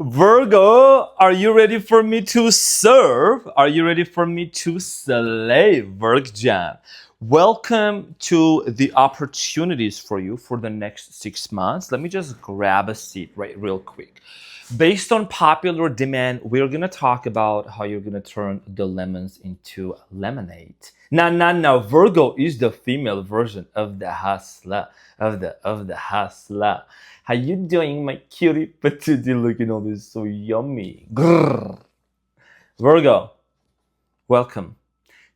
Virgo, are you ready for me to serve? Are you ready for me to slay, Virgjan? Welcome to the opportunities for you for the next 6 months. Let me just grab a seat real quick. Based on popular demand, we're gonna talk about how you're gonna turn the lemons into lemonade. Now, Virgo is the female version of the hustler, of the hustler. How you doing, my cutie patootie? Looking always so yummy. Grrr. Virgo, welcome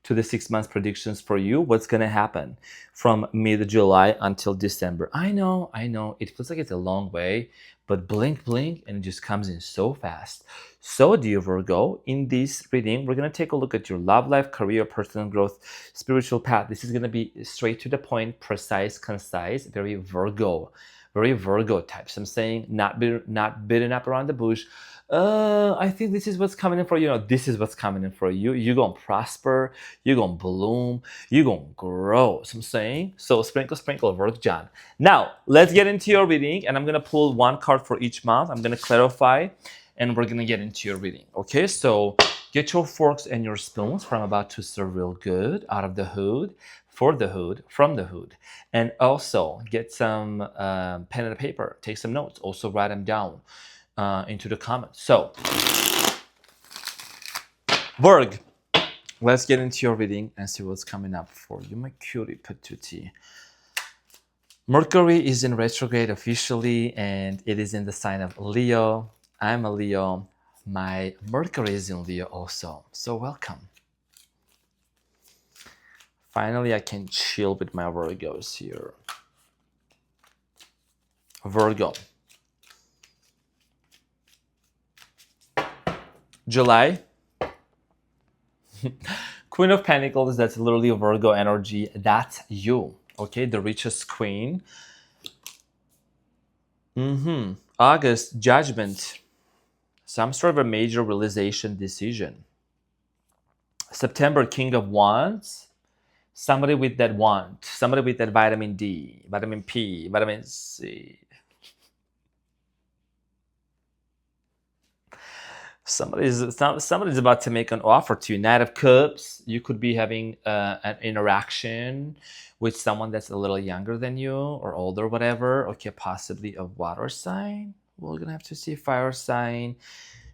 to the 6 months predictions for you. What's gonna happen from mid-July until December? I know, it feels like it's a long way, but blink, and it just comes in so fast. So, dear Virgo, in this reading, we're gonna take a look at your love life, career, personal growth, spiritual path. This is gonna be straight to the point, precise, concise, very Virgo types. I'm saying not beating up around the bush. I think this is what's coming in for you. This is what's coming in for you. You're gonna prosper, you're gonna bloom, you're gonna grow. So I'm saying, so sprinkle, work, John. Now, let's get into your reading, and I'm gonna pull one card for each month. I'm gonna clarify, and we're gonna get into your reading. Okay, so get your forks and your spoons, for I'm about to serve real good out of the hood, for the hood, from the hood. And also get some pen and paper, take some notes, also write them down into the comments. So, Virg, let's get into your reading and see what's coming up for you, my cutie patootie. Mercury is in retrograde officially, and it is in the sign of Leo. I'm a Leo. My Mercury is in Leo also. So welcome. Finally, I can chill with my Virgos here. Virgo. July. Queen of Pentacles, that's literally a Virgo energy. That's you, okay? The richest queen. August, Judgment. Some sort of a major realization decision. September, King of Wands. Somebody with that wand. Somebody with that vitamin D, vitamin P, vitamin C. Somebody's about to make an offer to you. Knight of Cups. You could be having an interaction with someone that's a little younger than you or older, whatever. Okay, possibly a water sign. We're gonna have to see fire sign.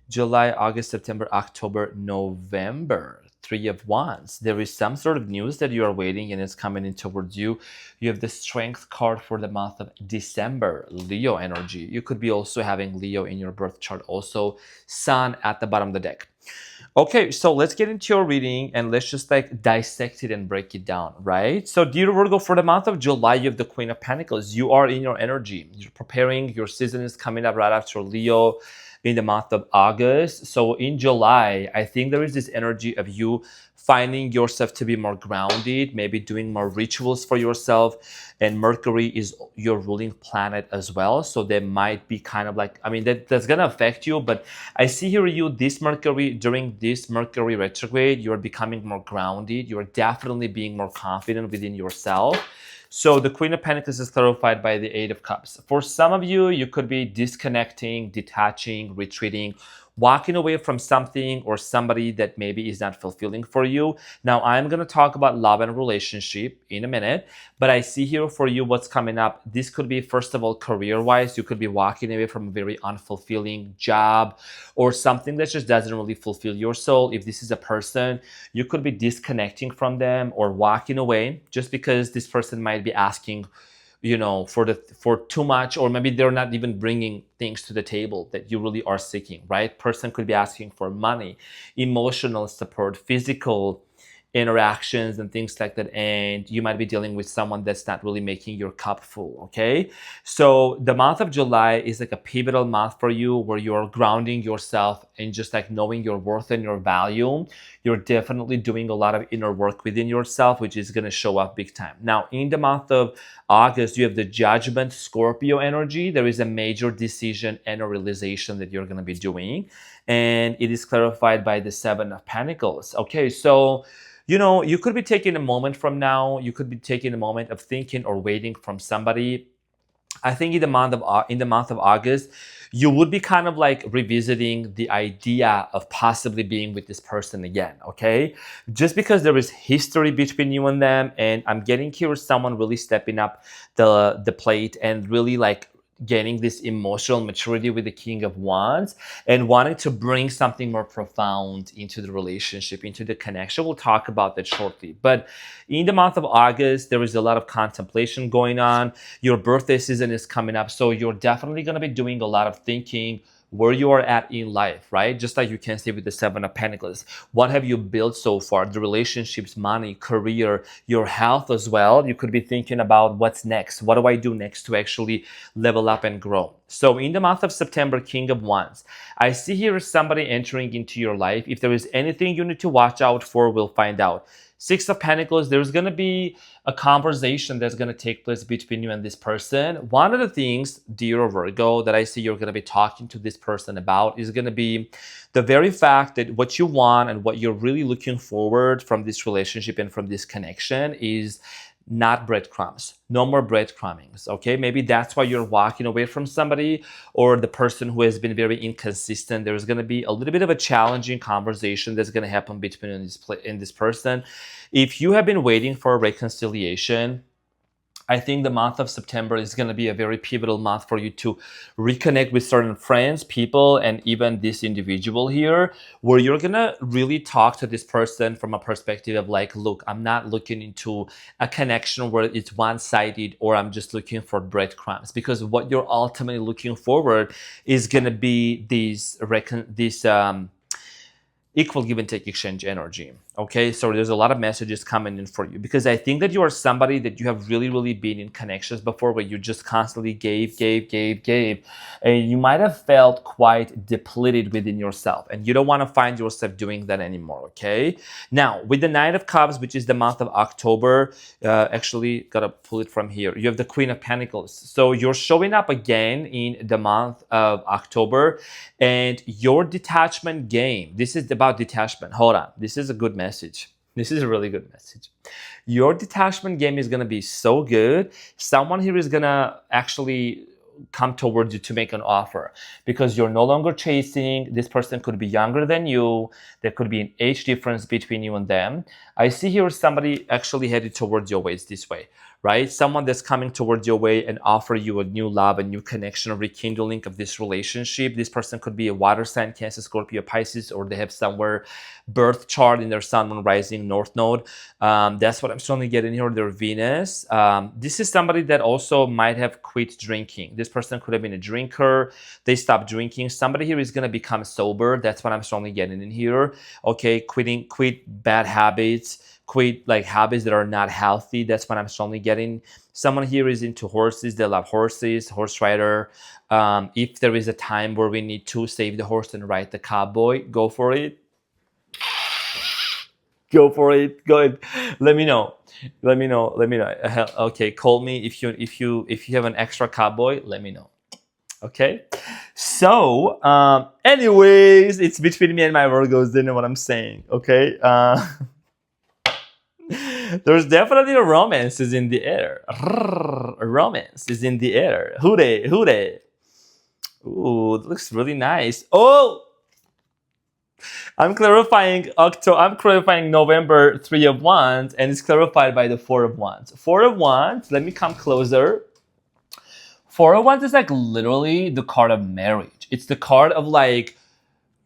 July, August, September, October, November. Three of Wands. There is some sort of news that you are waiting and it's coming in towards you. You have the Strength card for the month of December, Leo energy. You could be also having Leo in your birth chart also. Sun at the bottom of the deck. Okay, so let's get into your reading and let's just like dissect it and break it down, right? So dear Virgo, for the month of July, you have the Queen of Pentacles. You are in your energy. You're preparing. Your season is coming up right after Leo in the month of August. So in July, I think there is this energy of you finding yourself to be more grounded, maybe doing more rituals for yourself. And Mercury is your ruling planet as well. So there might be kind of like, I mean, that's going to affect you. But I see here during this Mercury retrograde, you're becoming more grounded. You're definitely being more confident within yourself. So the Queen of Pentacles is clarified by the Eight of Cups. For some of you, you could be disconnecting, detaching, retreating, walking away from something or somebody that maybe is not fulfilling for you. Now, I'm going to talk about love and relationship in a minute, but I see here for you what's coming up. This could be, first of all, career-wise. You could be walking away from a very unfulfilling job or something that just doesn't really fulfill your soul. If this is a person, you could be disconnecting from them or walking away just because this person might be asking for too much, or maybe they're not even bringing things to the table that you really are seeking, right? Person could be asking for money, emotional support, physical interactions and things like that, and you might be dealing with someone that's not really making your cup full, okay? So the month of July is like a pivotal month for you where you're grounding yourself and just like knowing your worth and your value. You're definitely doing a lot of inner work within yourself, which is going to show up big time. Now, in the month of August, you have the Judgment Scorpio energy. There is a major decision and a realization that you're going to be doing, and it is clarified by the Seven of Pentacles. Okay, so you could be taking a moment from now. You could be taking a moment of thinking or waiting from somebody I think in the month of August, you would be kind of like revisiting the idea of possibly being with this person again. Okay, just because there is history between you and them, and I'm getting curious, someone really stepping up the plate and really like getting this emotional maturity with the King of Wands and wanting to bring something more profound into the relationship, into the connection. We'll talk about that shortly. But in the month of August, there is a lot of contemplation going on. Your birthday season is coming up, so you're definitely going to be doing a lot of thinking where you are at in life, right? Just like you can see with the Seven of Pentacles. What have you built so far? The relationships, money, career, your health as well. You could be thinking about what's next. What do I do next to actually level up and grow? So in the month of September, King of Wands, I see here somebody entering into your life. If there is anything you need to watch out for, we'll find out. Six of Pentacles, there's going to be a conversation that's going to take place between you and this person. One of the things, dear Virgo, that I see you're going to be talking to this person about is going to be the very fact that what you want and what you're really looking forward from this relationship and from this connection is not breadcrumbs. No more breadcrumbings, okay? Maybe that's why you're walking away from somebody or the person who has been very inconsistent. There's going to be a little bit of a challenging conversation that's going to happen between this person. If you have been waiting for a reconciliation, I think the month of September is going to be a very pivotal month for you to reconnect with certain friends, people, and even this individual here, where you're going to really talk to this person from a perspective of like, look, I'm not looking into a connection where it's one-sided or I'm just looking for breadcrumbs, because what you're ultimately looking forward is going to be this equal give and take exchange energy. Okay, so there's a lot of messages coming in for you, because I think that you are somebody that you have really been in connections before where you just constantly gave, and you might have felt quite depleted within yourself, and you don't want to find yourself doing that anymore. Okay, now with the Nine of Cups, which is the month of October, actually gotta pull it from here. You have the Queen of Pentacles, so you're showing up again in the month of October, and your detachment game. This is about detachment. Hold on, this is a good message. This is a really good message. Your detachment game is going to be so good. Someone here is going to actually come towards you to make an offer, because you're no longer chasing. This person could be younger than you. There could be an age difference between you and them. I see here somebody actually headed towards your ways this way, right? Someone that's coming towards your way and offer you a new love, a new connection, a rekindling of this relationship. This person could be a water sign, Cancer, Scorpio, Pisces, or they have somewhere birth chart in their sun, moon, rising, north node. That's what I'm strongly getting here, their Venus. This is somebody that also might have quit drinking. This person could have been a drinker. They stopped drinking. Somebody here is going to become sober. That's what I'm strongly getting in here. Okay, quit bad habits, quit like habits that are not healthy. That's what I'm strongly getting. Someone here is into horses. They love horses, horse rider. If there is a time where we need to save the horse and ride the cowboy, go for it. Go for it. Go ahead. Let me know. Let me know. Let me know. Okay, call me if you have an extra cowboy. Let me know. Okay. So, anyways, it's between me and my Virgos. They know what I'm saying. Okay. There's definitely a romance is in the air. Romance is in the air. Hooray. Ooh, it looks really nice. Oh, I'm clarifying November 3 of Wands, and it's clarified by the 4 of Wands. 4 of Wands, let me come closer. 4 of Wands is like literally the card of marriage. It's the card of like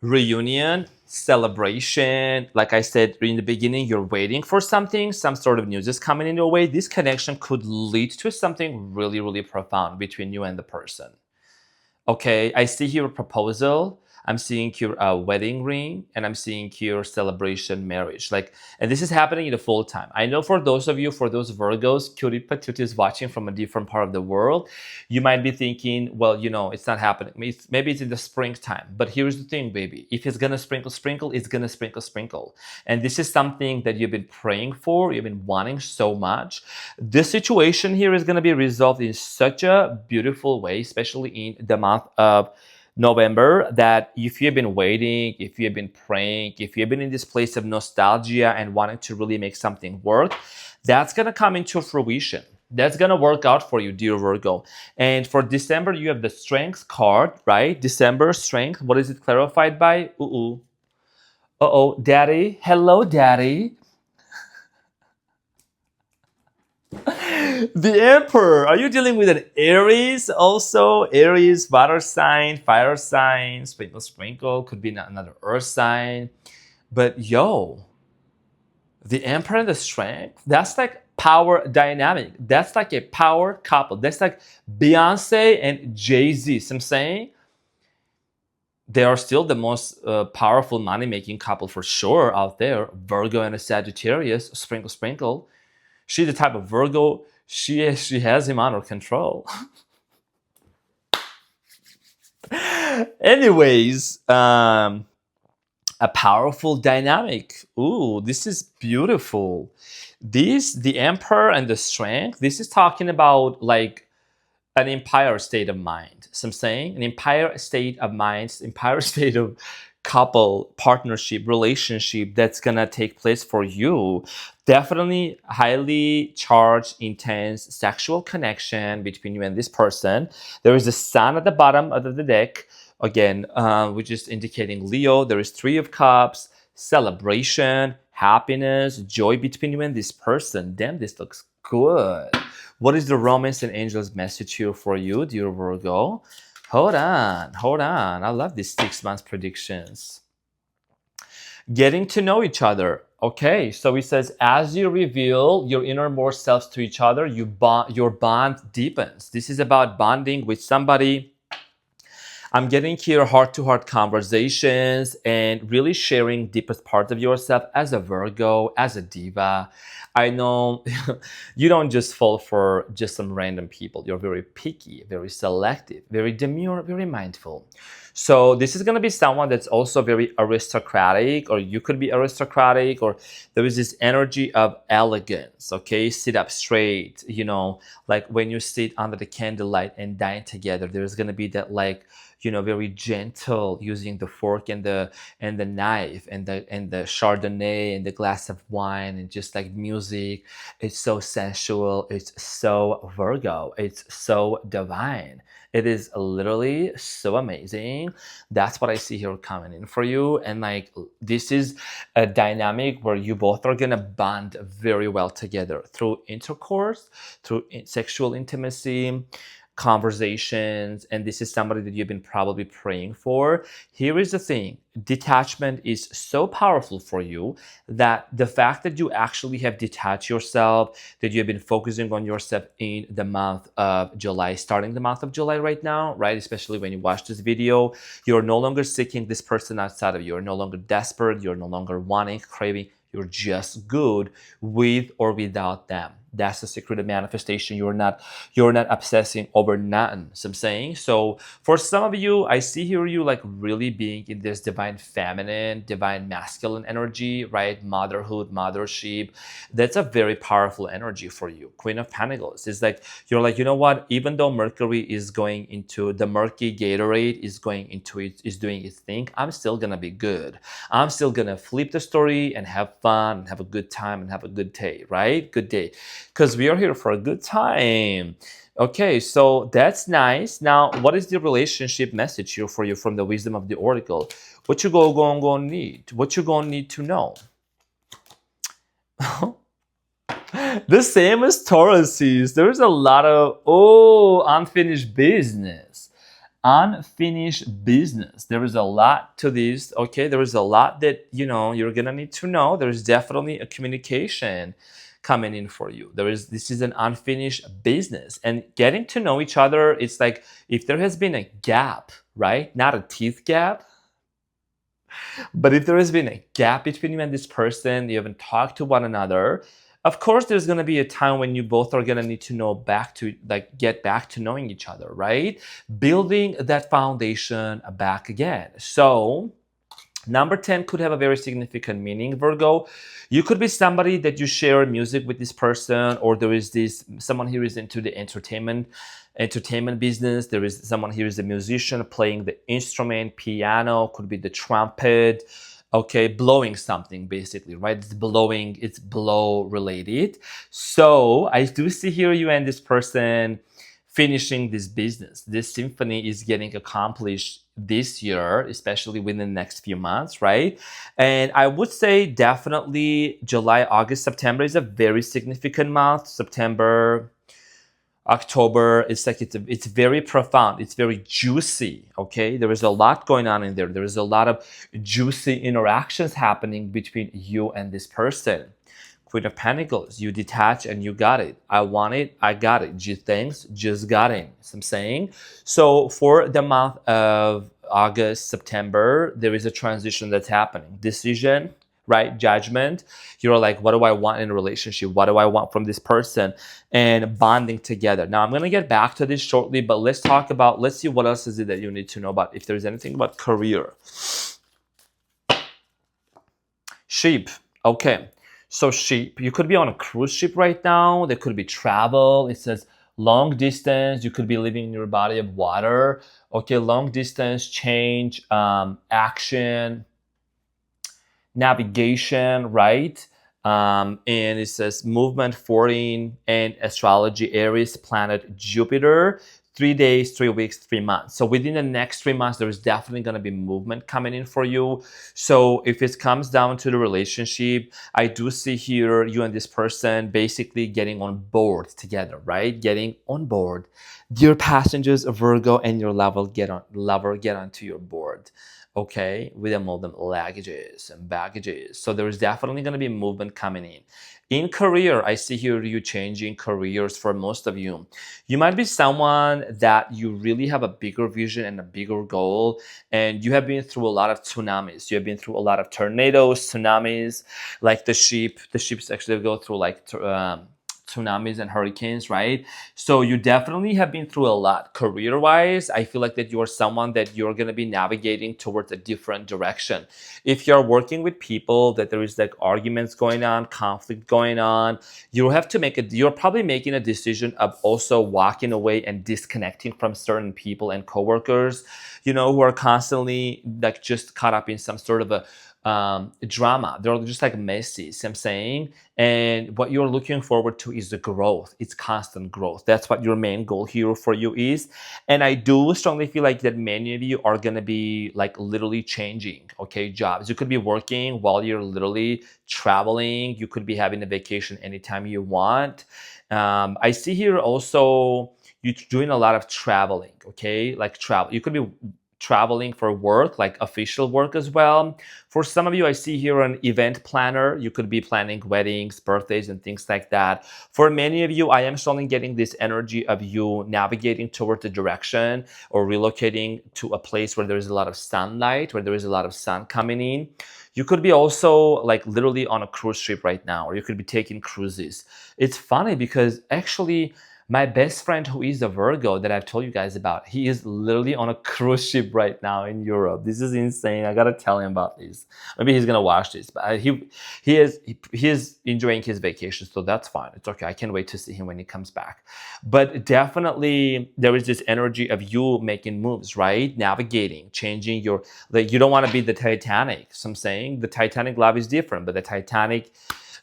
reunion, celebration. Like I said in the beginning, you're waiting for something, some sort of news is coming in your way. This connection could lead to something really profound between you and the person. Okay, I see here a proposal. I'm seeing here a wedding ring, and I'm seeing here celebration, marriage. Like, and this is happening in the full time. I know for those of you, for those Virgos, cutie patooties watching from a different part of the world, you might be thinking, well, you know, it's not happening. Maybe it's in the springtime. But here's the thing, baby. If it's gonna sprinkle, it's gonna sprinkle. And this is something that you've been praying for, you've been wanting so much. This situation here is gonna be resolved in such a beautiful way, especially in the month of November, that if you've been waiting, if you've been praying, if you've been in this place of nostalgia and wanting to really make something work, that's going to come into fruition. That's gonna work out for you, dear Virgo. And for December, you have the Strength card, right? December Strength. What is it clarified by? Ooh. Uh-oh, Daddy. Hello, Daddy. The Emperor. Are you dealing with an Aries also? Aries, water sign, fire sign, sprinkle, sprinkle. Could be another earth sign. But yo, the Emperor and the Strength, that's like power dynamic. That's like a power couple. That's like Beyonce and Jay-Z. So I'm saying they are still the most powerful money-making couple for sure out there. Virgo and a Sagittarius, sprinkle, sprinkle. She's the type of Virgo, she has him under control. Anyways, a powerful dynamic. Ooh, this is beautiful. The Emperor and the Strength, this is talking about like an empire state of mind. So I'm saying an empire state of mind, empire state of couple, partnership, relationship that's gonna take place for you. Definitely highly charged, intense sexual connection between you and this person. There is a sun at the bottom of the deck, again, which is indicating Leo. There is Three of Cups, celebration, happiness, joy between you and this person. Damn, this looks good. What is the romance and angels message here for you, dear Virgo? Hold on, hold on. I love these 6 months predictions. Getting to know each other. Okay, so it says as you reveal your innermost selves to each other, your bond deepens. This is about bonding with somebody. I'm getting here heart-to-heart conversations and really sharing deepest parts of yourself as a Virgo, as a diva. I know you don't just fall for just some random people. You're very picky, very selective, very demure, very mindful. So this is going to be someone that's also very aristocratic, or you could be aristocratic, or there is this energy of elegance, okay? Sit up straight, you know, like when you sit under the candlelight and dine together, there's going to be that like, you know, very gentle, using the fork and the knife and the Chardonnay and the glass of wine and just like music. It's so sensual. It's so Virgo. It's so divine. It is literally so amazing. That's what I see here coming in for you. And like, this is a dynamic where you both are gonna bond very well together through intercourse, through sexual intimacy, conversations, and this is somebody that you've been probably praying for. Here is the thing: detachment is so powerful for you that the fact that you actually have detached yourself, that you've been focusing on yourself in the month of July, starting the month of July right now, right? Especially when you watch this video, you're no longer seeking this person outside of you. You're no longer desperate. You're no longer wanting, craving. You're just good with or without them. That's the secret of manifestation. You're not obsessing over nothing. So I'm saying, so for some of you, I see here you like really being in this divine feminine, divine masculine energy, right? Motherhood, mothership. That's a very powerful energy for you. Queen of Pentacles. It's like you're like, you know what? Even though Mercury is going into the murky Gatorade is going into it, is doing its thing, I'm still gonna be good. I'm still gonna flip the story and have fun and have a good time and have a good day, right? Good day. Because we are here for a good time. Okay, so that's nice. Now, what is the relationship message here for you from the wisdom of the oracle? What you gonna need? What you gonna need to know? The same as Tauruses. There's a lot of unfinished business. Unfinished business. There is a lot to this. Okay, there is a lot that you're gonna need to know. There's definitely a communication coming in for you. This is an unfinished business, and getting to know each other, it's like if there has been a gap, right? Not a teeth gap, but if there has been a gap between you and this person, you haven't talked to one another, of course there's going to be a time when you both are going to need to get back to knowing each other, right? Building that foundation back again. So number 10 could have a very significant meaning, Virgo. You could be somebody that you share music with this person, or there is someone here is into the entertainment business. There is someone here is a musician playing the instrument, piano, could be the trumpet, Okay, blowing something basically, right? It's blowing, it's blow related. So I do see here you and this person finishing this business. This symphony is getting accomplished this year, especially within the next few months, right? And I would say definitely July, August, September is a very significant month. September, October, it's like it's very profound. It's very juicy. Okay, there is a lot going on in there. There is a lot of juicy interactions happening between you and this person. Queen of Pentacles, you detach and you got it. I want it, I got it. Thanks, just got it. So I'm saying. So for the month of August, September, there is a transition that's happening. Decision, right? Judgment. You're like, what do I want in a relationship? What do I want from this person? And bonding together. Now I'm gonna get back to this shortly, but let's talk about, let's see what else is it that you need to know about, if there's anything about career. Sheep. Okay. So sheep, you could be on a cruise ship right now. There could be travel. It says long distance. You could be living in your body of water. Okay, long distance, change, action, navigation, right? And it says movement, foreign, and astrology, Aries, planet Jupiter. 3 days, 3 weeks, 3 months. So within the next 3 months, there is definitely going to be movement coming in for you. So if it comes down to the relationship, I do see here you and this person basically getting on board together, right? Getting on board. Dear passengers of Virgo and your lover get onto your board. Okay, with them all them luggages and baggages. So there is definitely going to be movement coming in. In career, I see here you changing careers for most of you. You might be someone that you really have a bigger vision and a bigger goal, and you have been through a lot of tsunamis. You have been through a lot of tornadoes, tsunamis, like the sheep. The sheeps actually go through like tsunamis and hurricanes, right? So you definitely have been through a lot. Career-wise, I feel like that you're someone that you're going to be navigating towards a different direction. If you're working with people that there is like arguments going on, conflict going on, you have to you're probably making a decision of also walking away and disconnecting from certain people and coworkers, who are constantly like just caught up in some sort of a drama. They're just like messy, see what I'm saying? And what you're looking forward to is the growth. It's constant growth. That's what your main goal here for you is. And I do strongly feel like that many of you are going to be like literally changing, okay, jobs. You could be working while you're literally traveling. You could be having a vacation anytime you want. I see here also you doing a lot of traveling, okay? Like travel. You could be traveling for work, like official work as well. For some of you, I see here an event planner. You could be planning weddings, birthdays, and things like that. For many of you, I am slowly getting this energy of you navigating towards the direction or relocating to a place where there is a lot of sunlight, where there is a lot of sun coming in. You could be also like literally on a cruise ship right now, or you could be taking cruises. It's funny because actually, my best friend who is a Virgo that I've told you guys about, he is literally on a cruise ship right now in Europe. This is insane. I gotta tell him about this. Maybe he's gonna watch this, but he is enjoying his vacation, so that's fine. It's okay. I can't wait to see him when he comes back. But definitely there is this energy of you making moves, right? Navigating, changing your, like, you don't want to be the Titanic. So I'm saying the Titanic love is different, but the Titanic,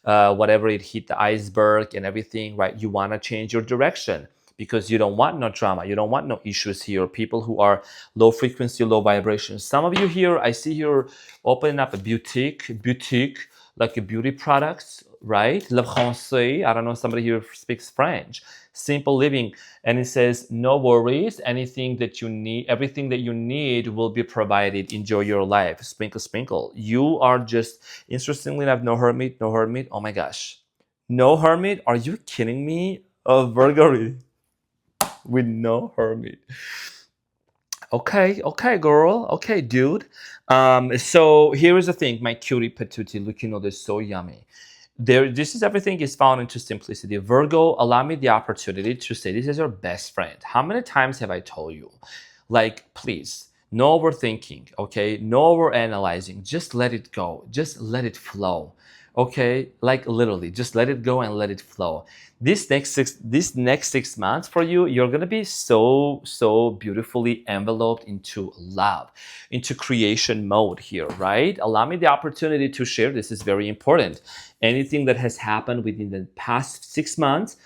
whatever it hit the iceberg and everything, right? You want to change your direction because you don't want no drama. You don't want no issues here. People who are low frequency, low vibration. Some of you here, I see here opening up a boutique, like a beauty products, right? Le français. I don't know, somebody here speaks French. Simple living. And it says, no worries. Anything that you need, everything that you need will be provided. Enjoy your life. Sprinkle, sprinkle. You are just, interestingly enough, no hermit, no hermit. Oh my gosh. No hermit? Are you kidding me? A Virgo with no hermit. Okay, girl. Okay, dude. So here is the thing, my cutie patootie, looking all this so yummy. This is everything is found into simplicity. Virgo, allow me the opportunity to say this is your best friend. How many times have I told you? Like, please, no overthinking, okay? No overanalyzing. Just let it go. Just let it flow. Okay, like literally, just let it go and let it flow. This next 6 months for you, you're gonna be so beautifully enveloped into love, into creation mode here, right? Allow me the opportunity to share. This is very important. Anything that has happened within the past 6 months,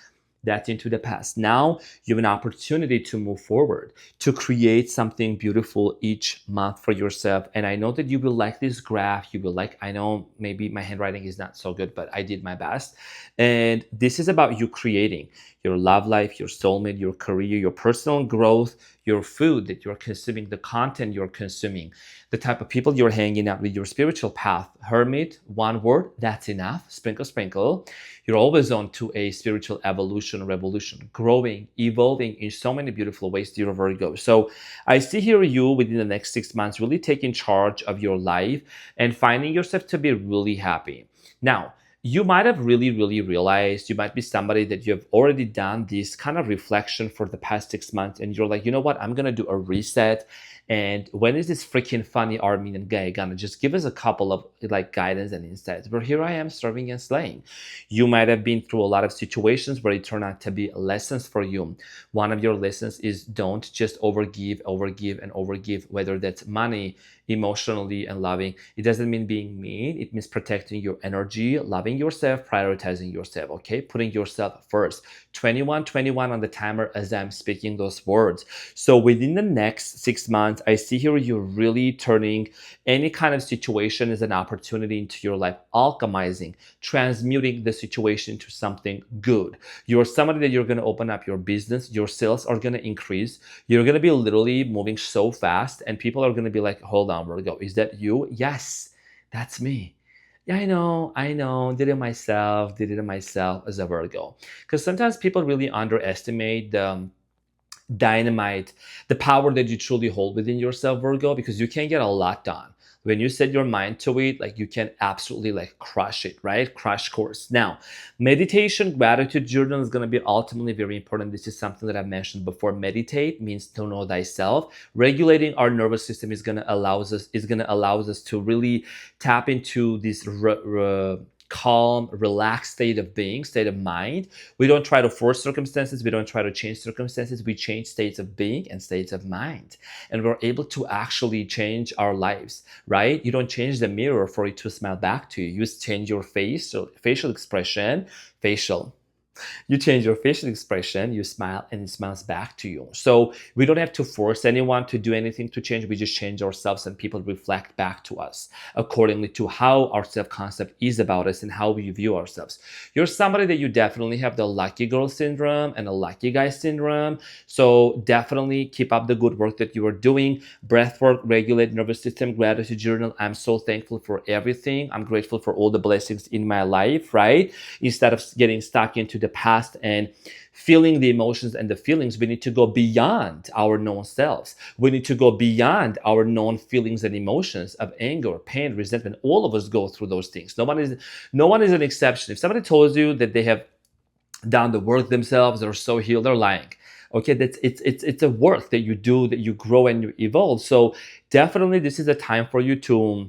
that's into the past. Now you have an opportunity to move forward, to create something beautiful each month for yourself. And I know that you will like this graph. You will like, I know maybe my handwriting is not so good, but I did my best. And this is about you creating your love life, your soulmate, your career, your personal growth, your food that you're consuming, the content you're consuming, the type of people you're hanging out with, your spiritual path. Hermit, one word, that's enough. Sprinkle, sprinkle. You're always on to a spiritual evolution, revolution, growing, evolving in so many beautiful ways, dear Virgo. So I see here you within the next 6 months really taking charge of your life and finding yourself to be really happy. Now, you might have really realized, you might be somebody that you have already done this kind of reflection for the past 6 months, and you're like, you know what, I'm gonna do a reset. And when is this freaking funny Armenian guy gonna just give us a couple of like guidance and insights? But here I am serving and slaying. You might have been through a lot of situations where it turned out to be lessons for you. One of your lessons is don't just overgive, whether that's money, emotionally, and loving. It doesn't mean being mean. It means protecting your energy, loving yourself, prioritizing yourself, okay? Putting yourself first. 21 on the timer as I'm speaking those words. So within the next 6 months, I see here you're really turning any kind of situation as an opportunity into your life, alchemizing, transmuting the situation to something good. You're somebody that you're going to open up your business, your sales are going to increase. You're going to be literally moving so fast, and people are going to be like, hold on, Virgo, is that you? Yes, that's me. Yeah, I know, did it myself as a Virgo. Because sometimes people really underestimate the dynamite, the power that you truly hold within yourself, Virgo, because you can get a lot done. When you set your mind to it, like you can absolutely like crush it, right? Crush course. Now, meditation, gratitude journal is going to be ultimately very important. This is something that I've mentioned before. Meditate means to know thyself. Regulating our nervous system is going to allow us to really tap into this calm, relaxed state of being, state of mind. We don't try to force circumstances. We don't try to change circumstances. We change states of being and states of mind. And we're able to actually change our lives, right? You don't change the mirror for it to smile back to you. You just change your face, so facial expression, facial. You change your facial expression, you smile, and it smiles back to you. So we don't have to force anyone to do anything to change. We just change ourselves, and people reflect back to us accordingly to how our self-concept is about us and how we view ourselves. You're somebody that you definitely have the lucky girl syndrome and the lucky guy syndrome. So definitely keep up the good work that you are doing. Breath work, regulate nervous system, gratitude journal. I'm so thankful for everything. I'm grateful for all the blessings in my life, right? Instead of getting stuck into the past and feeling the emotions and the feelings, we need to go beyond our known selves. We need to go beyond our known feelings and emotions of anger, pain, resentment. All of us go through those things. No one is an exception. If somebody tells you that they have done the work themselves, they're so healed, they're lying. Okay, it's a work that you do, that you grow and you evolve. So definitely this is a time for you to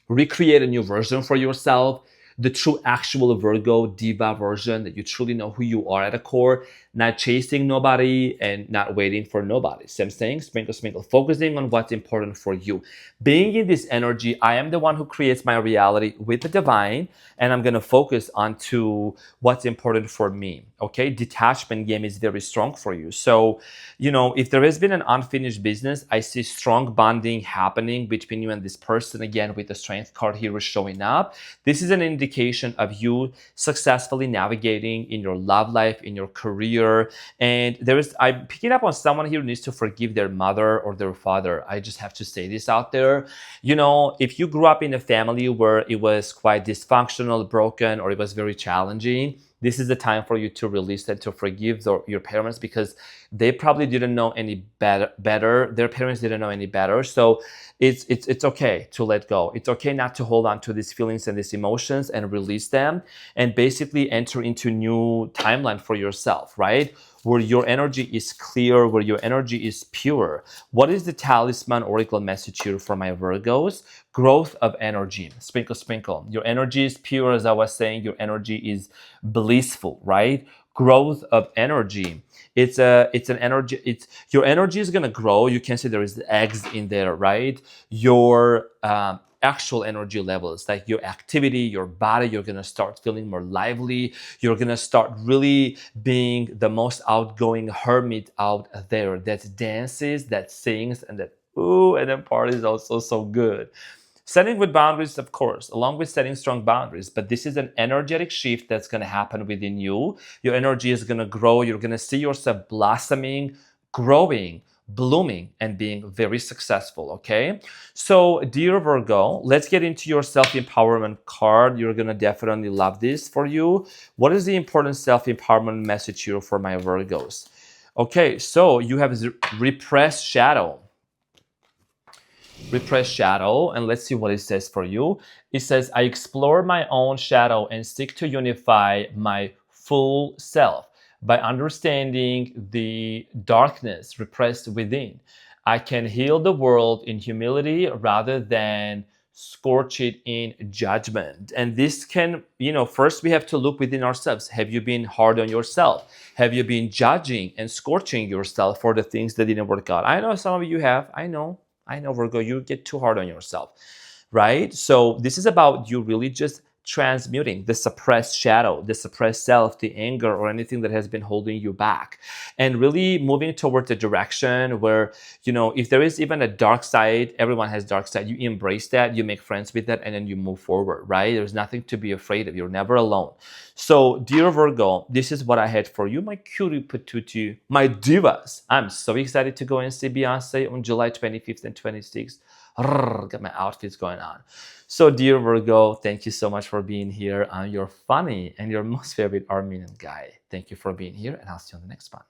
recreate a new version for yourself, the true actual Virgo diva version, that you truly know who you are at a core, not chasing nobody and not waiting for nobody. Same saying, sprinkle, sprinkle, focusing on what's important for you. Being in this energy, I am the one who creates my reality with the divine, and I'm going to focus on to what's important for me. Okay, detachment game is very strong for you. So, if there has been an unfinished business, I see strong bonding happening between you and this person. Again, with the strength card here is showing up. This is an indication of you successfully navigating in your love life, in your career. And I'm picking up on someone here who needs to forgive their mother or their father. I just have to say this out there. If you grew up in a family where it was quite dysfunctional, broken, or it was very challenging, this is the time for you to release and to forgive your parents, because they probably didn't know any better. Their parents didn't know any better. So it's okay to let go. It's okay not to hold on to these feelings and these emotions, and release them, and basically enter into new timeline for yourself, right? where your energy is clear, where your energy is pure. What is the talisman oracle message here for my Virgos? Growth of energy. Sprinkle, sprinkle. Your energy is pure, as I was saying. Your energy is blissful, right? Growth of energy. It's an energy. It's your energy is gonna grow. You can see there is eggs in there, right? Your actual energy levels, like your activity, your body, you're gonna start feeling more lively. You're gonna start really being the most outgoing hermit out there that dances, that sings, and that ooh, and then parties also so good. Setting with boundaries, of course, along with setting strong boundaries, but this is an energetic shift that's going to happen within you. Your energy is going to grow. You're going to see yourself blossoming, growing, blooming, and being very successful. Okay. So, dear Virgo, let's get into your self empowerment card. You're going to definitely love this for you. What is the important self empowerment message here for my Virgos? Okay. So, you have repressed shadow. Repress shadow, and let's see what it says for you. It says, I explore my own shadow and seek to unify my full self by understanding the darkness repressed within. I can heal the world in humility rather than scorch it in judgment. And this can, first we have to look within ourselves. Have you been hard on yourself? Have you been judging and scorching yourself for the things that didn't work out? I know some of you have. I know, Virgo, you get too hard on yourself, right? So this is about you really just transmuting the suppressed shadow, the suppressed self, the anger, or anything that has been holding you back, and really moving towards a direction where, if there is even a dark side, everyone has dark side, you embrace that, you make friends with that, and then you move forward, right? There's nothing to be afraid of. You're never alone. So, dear Virgo, this is what I had for you, my cutie patootie, my divas. I'm so excited to go and see Beyonce on July 25th and 26th. Got my outfits going on. So, dear Virgo, thank you so much for being here. I'm your funny and your most favorite Armenian guy. Thank you for being here, and I'll see you on the next one.